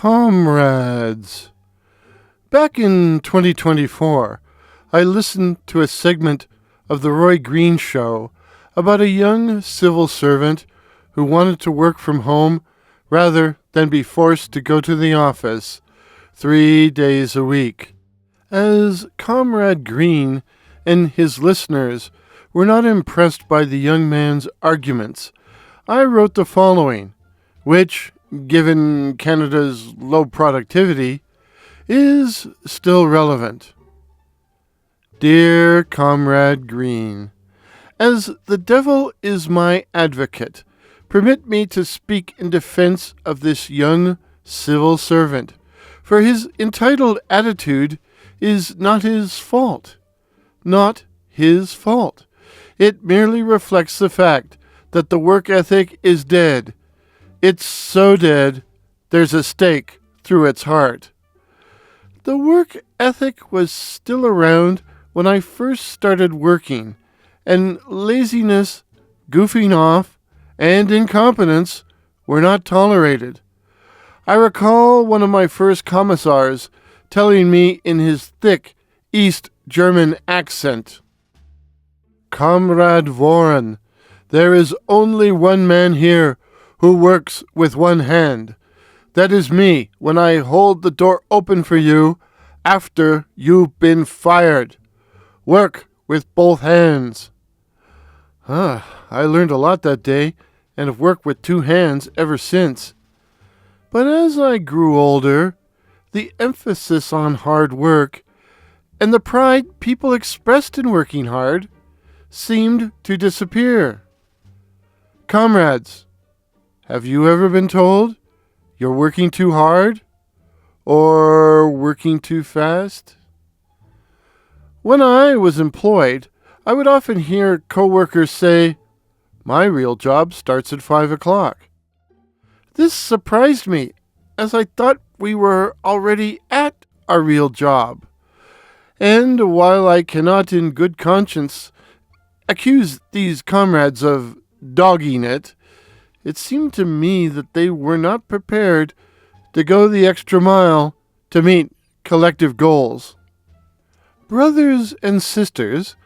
Comrades. Back in 2024, I listened to a segment of the Roy Green show about a young civil servant who wanted to work from home rather than be forced to go to the office 3 days a week. As Comrade Green and his listeners were not impressed by the young man's arguments, I wrote the following, which, given Canada's low productivity, is still relevant. Dear Comrade Green, as the devil is my advocate, permit me to speak in defense of this young civil servant, for his entitled attitude is not his fault. Not his fault. It merely reflects the fact that the work ethic is dead. It's so dead, there's a stake through its heart. The work ethic was still around when I first started working, and laziness, goofing off, and incompetence were not tolerated. I recall one of my first commissars telling me in his thick East German accent, "Comrade Warren, there is only one man here who works with one hand. That is me when I hold the door open for you after you've been fired. Work with both hands." I learned a lot that day and have worked with two hands ever since. But as I grew older, the emphasis on hard work and the pride people expressed in working hard seemed to disappear. Comrades, have you ever been told you're working too hard or working too fast? When I was employed, I would often hear coworkers say, "My real job starts at 5 o'clock. This surprised me, as I thought we were already at our real job. And while I cannot in good conscience accuse these comrades of dogging it, it seemed to me that they were not prepared to go the extra mile to meet collective goals. Brothers and sisters,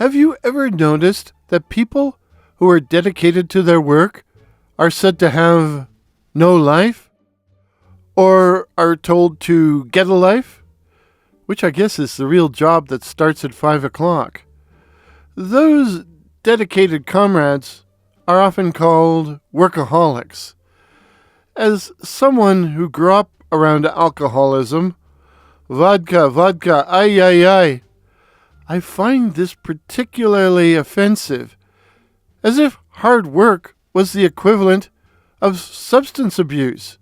have you ever noticed that people who are dedicated to their work are said to have no life? Or are told to get a life? Which I guess is the real job that starts at 5 o'clock. Those dedicated comrades are often called workaholics. As someone who grew up around alcoholism, vodka, ay, I find this particularly offensive, as if hard work was the equivalent of substance abuse.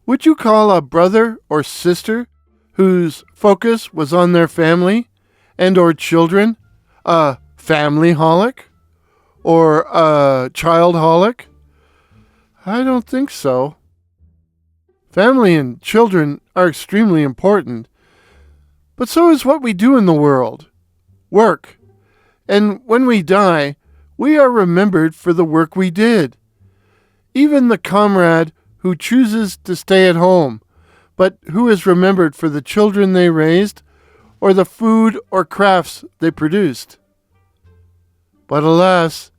Would you call a brother or sister whose focus was on their family and or children a family-holic? Or a child-holic? I don't think so. Family and children are extremely important, but so is what we do in the world. Work. And when we die, we are remembered for the work we did. Even the comrade who chooses to stay at home, but who is remembered for the children they raised or the food or crafts they produced. But alas,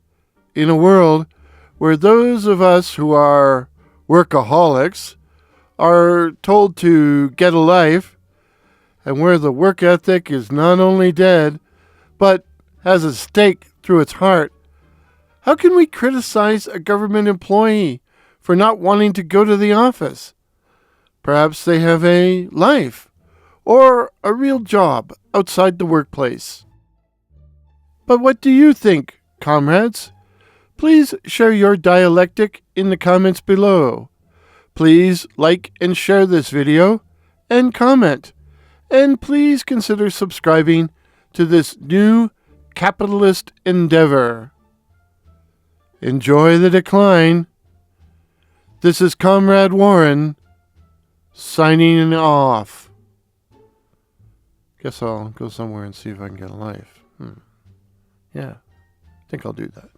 in a world where those of us who are workaholics are told to get a life, and where the work ethic is not only dead, but has a stake through its heart, how can we criticize a government employee for not wanting to go to the office? Perhaps they have a life or a real job outside the workplace. But what do you think, comrades? Please share your dialectic in the comments below. Please like and share this video and comment. And please consider subscribing to this new capitalist endeavor. Enjoy the decline. This is Comrade Warren, signing off. Guess I'll go somewhere and see if I can get a life. Yeah, I think I'll do that.